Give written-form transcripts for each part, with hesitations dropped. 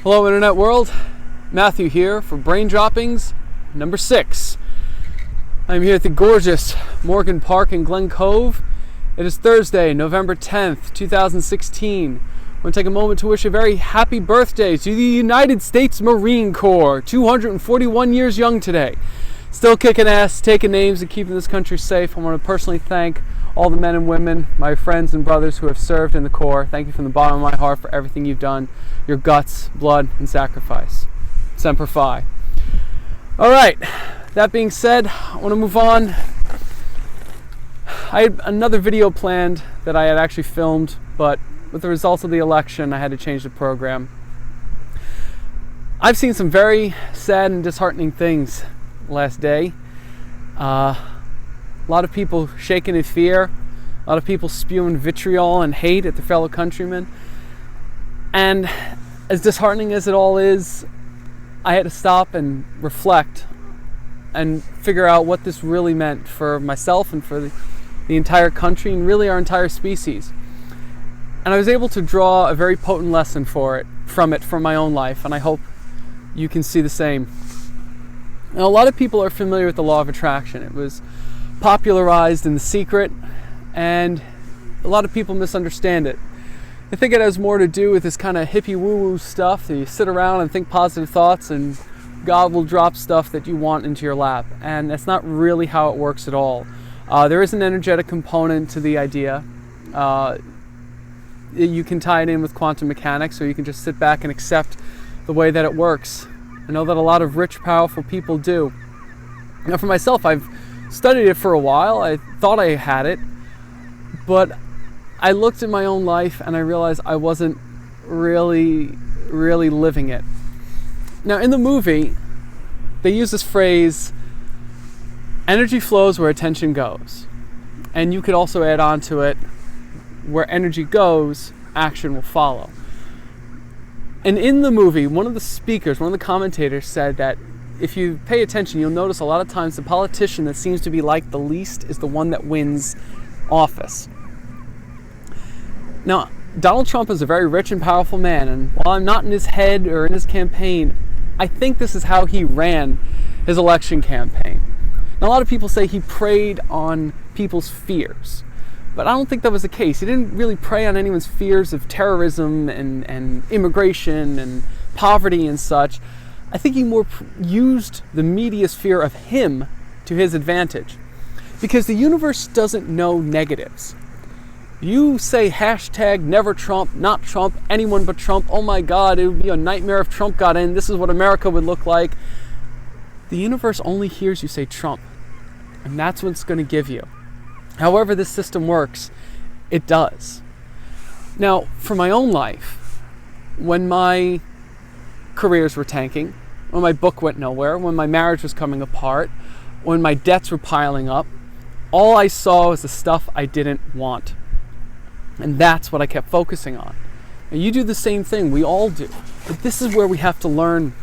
Hello Internet world, Matthew here for Brain Droppings number 6. I'm here at the gorgeous Morgan Park in Glen Cove. It is Thursday, November 10th, 2016. I want to take a moment to wish a very happy birthday to the United States Marine Corps, 241 years young today. Still kicking ass, taking names, and keeping this country safe. I want to personally thank all the men and women, my friends and brothers who have served in the Corps. Thank you from the bottom of my heart for everything you've done, your guts, blood, and sacrifice. Semper Fi. All right, that being said, I want to move on. I had another video planned that I had actually filmed, but with the results of the election, I had to change the program. I've seen some very sad and disheartening things last day. A lot of people shaken in fear, a lot of people spewing vitriol and hate at their fellow countrymen. And as disheartening as it all is, I had to stop and reflect and figure out what this really meant for myself and for the entire country and really our entire species. And I was able to draw a very potent lesson from my own life, and I hope you can see the same. Now, a lot of people are familiar with the law of attraction. It was popularized in The Secret, and a lot of people misunderstand it. I think it has more to do with this kind of hippie woo-woo stuff that you sit around and think positive thoughts and God will drop stuff that you want into your lap. And that's not really how it works at all. There is an energetic component to the idea. You can tie it in with quantum mechanics, or you can just sit back and accept the way that it works. I know that a lot of rich, powerful people do. Now, for myself, I've studied it for a while. I thought I had it, but I looked at my own life and I realized I wasn't really living it. Now, in the movie, they use this phrase, energy flows where attention goes. And you could also add on to it, where energy goes, action will follow. And in the movie, one of the commentators said that if you pay attention, you'll notice a lot of times the politician that seems to be liked the least is the one that wins office. Now, Donald Trump is a very rich and powerful man, and while I'm not in his head or in his campaign, I think this is how he ran his election campaign. Now, a lot of people say he preyed on people's fears, but I don't think that was the case. He didn't really prey on anyone's fears of terrorism and immigration and poverty and such. I think he more used the media's fear of him to his advantage, because the universe doesn't know negatives. You say hashtag never Trump, not Trump, anyone but Trump. Oh my God, it would be a nightmare if Trump got in. This is what America would look like. The universe only hears you say Trump, and that's what it's going to give you. However this system works, it does. Now, for my own life, when my careers were tanking, when my book went nowhere, when my marriage was coming apart, when my debts were piling up, all I saw was the stuff I didn't want. And that's what I kept focusing on. And you do the same thing, we all do. But this is where we have to learn.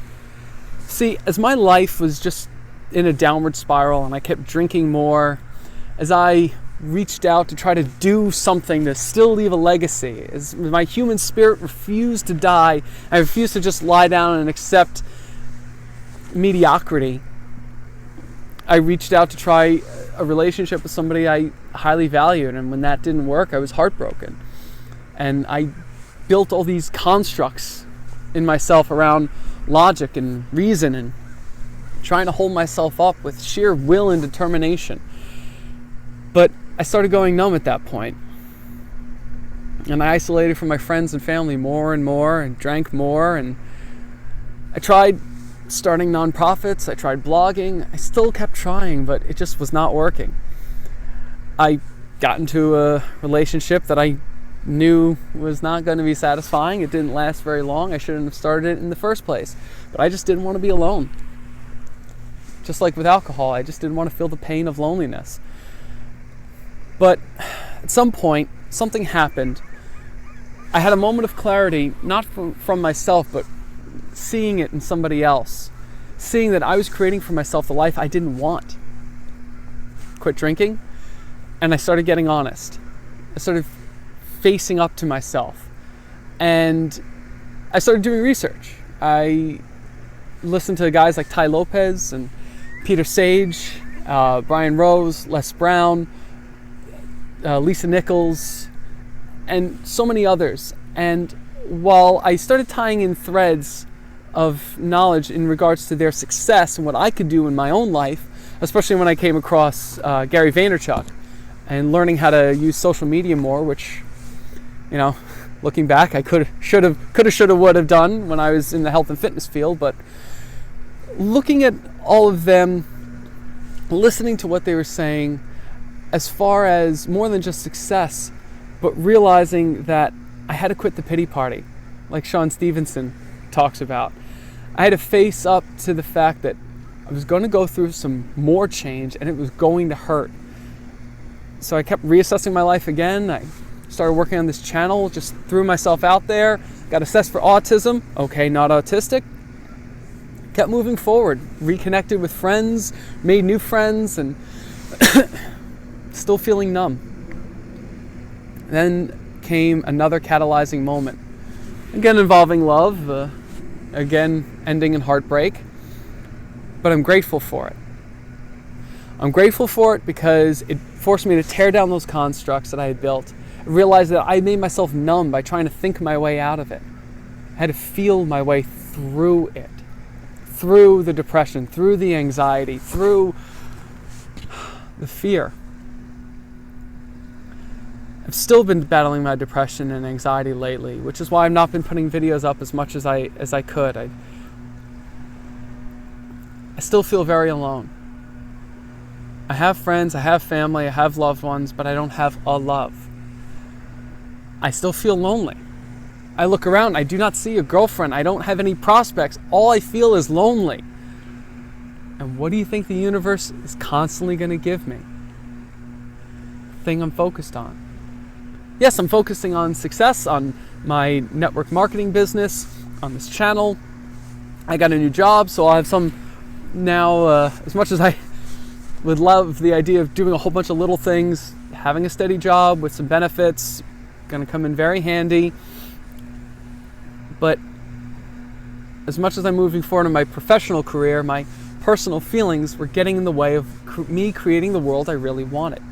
See, as my life was just in a downward spiral and I kept drinking more, as I reached out to try to do something to still leave a legacy, as my human spirit refused to die, I refused to just lie down and accept mediocrity. I reached out to try a relationship with somebody I highly valued, and when that didn't work, I was heartbroken. And I built all these constructs in myself around logic and reason and trying to hold myself up with sheer will and determination. But I started going numb at that point. And I isolated from my friends and family more and more and drank more. And I tried starting nonprofits. I tried blogging. I still kept trying, but it just was not working. I got into a relationship that I knew was not going to be satisfying. It didn't last very long. I shouldn't have started it in the first place. But I just didn't want to be alone. Just like with alcohol, I just didn't want to feel the pain of loneliness. But at some point, something happened. I had a moment of clarity, not from myself, but seeing it in somebody else. Seeing that I was creating for myself the life I didn't want. Quit drinking, and I started getting honest. I started facing up to myself. And I started doing research. I listen to guys like Ty Lopez and Peter Sage, Brian Rose, Les Brown, Lisa Nichols, and so many others. And while I started tying in threads of knowledge in regards to their success and what I could do in my own life, especially when I came across Gary Vaynerchuk and learning how to use social media more, which, looking back, I could have, would have done when I was in the health and fitness field. But looking at all of them, listening to what they were saying, as far as more than just success, but realizing that I had to quit the pity party, like Sean Stevenson talks about. I had to face up to the fact that I was going to go through some more change and it was going to hurt. So I kept reassessing my life again. I started working on this channel, just threw myself out there, got assessed for autism. Okay, not autistic. Kept moving forward, reconnected with friends, made new friends, and still feeling numb. Then came another catalyzing moment. Again involving love, again ending in heartbreak. But I'm grateful for it. I'm grateful for it because it forced me to tear down those constructs that I had built. I realized that I made myself numb by trying to think my way out of it. I had to feel my way through it. Through the depression, through the anxiety, through the fear. I've still been battling my depression and anxiety lately, which is why I've not been putting videos up as much as I could. I still feel very alone. I have friends, I have family, I have loved ones, but I don't have a love. I still feel lonely. I look around, I do not see a girlfriend, I don't have any prospects. All I feel is lonely. And what do you think the universe is constantly going to give me? The thing I'm focused on. Yes, I'm focusing on success, on my network marketing business, on this channel. I got a new job, so I'll have some now, as much as I would love the idea of doing a whole bunch of little things, having a steady job with some benefits, going to come in very handy. But as much as I'm moving forward in my professional career, my personal feelings were getting in the way of me creating the world I really wanted.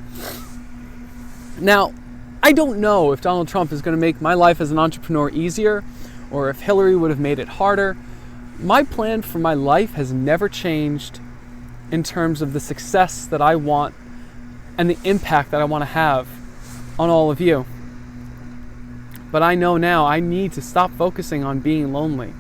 Now, I don't know if Donald Trump is going to make my life as an entrepreneur easier or if Hillary would have made it harder. My plan for my life has never changed in terms of the success that I want and the impact that I want to have on all of you. But I know now I need to stop focusing on being lonely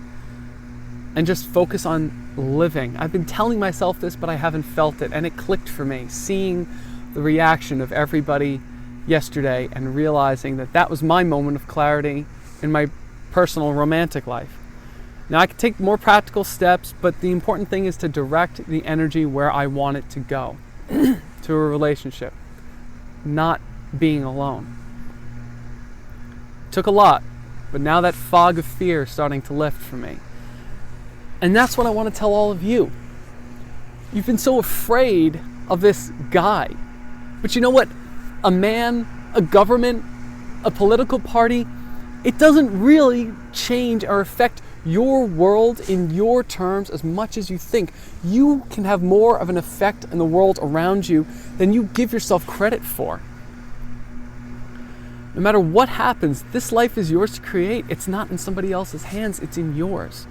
and just focus on living. I've been telling myself this, but I haven't felt it, and it clicked for me, seeing the reaction of everybody yesterday and realizing that that was my moment of clarity in my personal romantic life. Now I can take more practical steps, but the important thing is to direct the energy where I want it to go, to a relationship, not being alone. Took a lot, but now that fog of fear is starting to lift for me. And that's what I want to tell all of you. You've been so afraid of this guy. But you know what? A man, a government, a political party, it doesn't really change or affect your world in your terms as much as you think. You can have more of an effect in the world around you than you give yourself credit for. No matter what happens, this life is yours to create. It's not in somebody else's hands, it's in yours.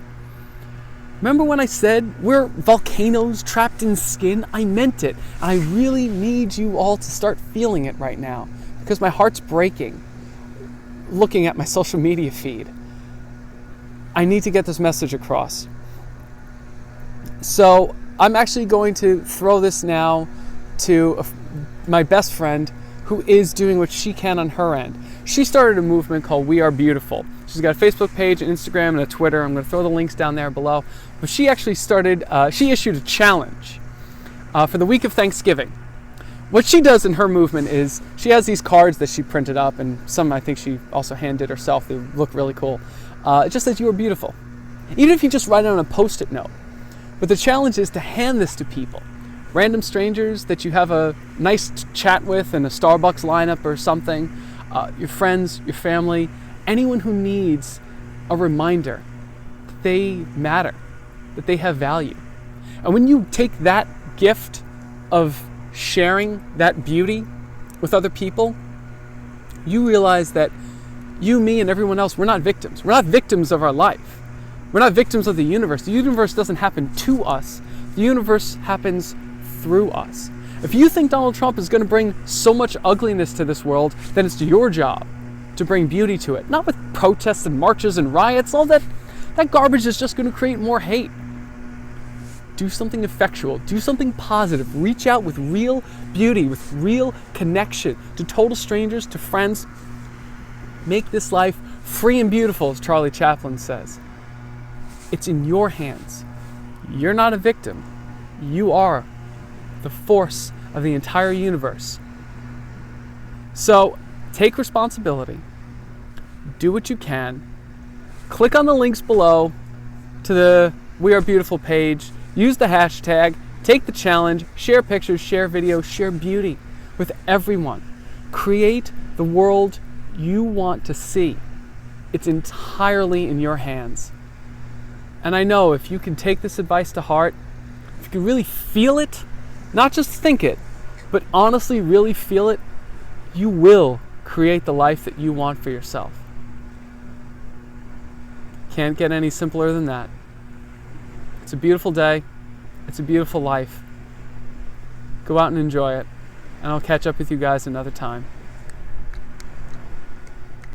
Remember when I said we're volcanoes trapped in skin? I meant it. And I really need you all to start feeling it right now because my heart's breaking looking at my social media feed. I need to get this message across. So I'm actually going to throw this now to my best friend who is doing what she can on her end. She started a movement called We Are Beautiful. She's got a Facebook page, an Instagram, and a Twitter. I'm going to throw the links down there below. But she actually she issued a challenge for the week of Thanksgiving. What she does in her movement is she has these cards that she printed up, and some I think she also hand did herself. They look really cool. It just says you are beautiful. Even if you just write it on a Post-it note. But the challenge is to hand this to people. Random strangers that you have a nice chat with in a Starbucks lineup or something. Your friends, your family, anyone who needs a reminder to they matter, that they have value. And when you take that gift of sharing that beauty with other people, you realize that you, me, and everyone else, we're not victims. We're not victims of our life. We're not victims of the universe. The universe doesn't happen to us. The universe happens through us. If you think Donald Trump is going to bring so much ugliness to this world, then it's your job to bring beauty to it. Not with protests and marches and riots. All that garbage is just going to create more hate. Do something effectual. Do something positive. Reach out with real beauty, with real connection to total strangers, to friends. Make this life free and beautiful, as Charlie Chaplin says. It's in your hands. You're not a victim. You are the force of the entire universe. So take responsibility. Do what you can. Click on the links below to the We Are Beautiful page. Use the hashtag. Take the challenge. Share pictures, share videos, share beauty with everyone. Create the world you want to see. It's entirely in your hands. And I know if you can take this advice to heart, if you can really feel it, not just think it, but honestly really feel it, you will create the life that you want for yourself. Can't get any simpler than that. It's a beautiful day. It's a beautiful life. Go out and enjoy it. And I'll catch up with you guys another time.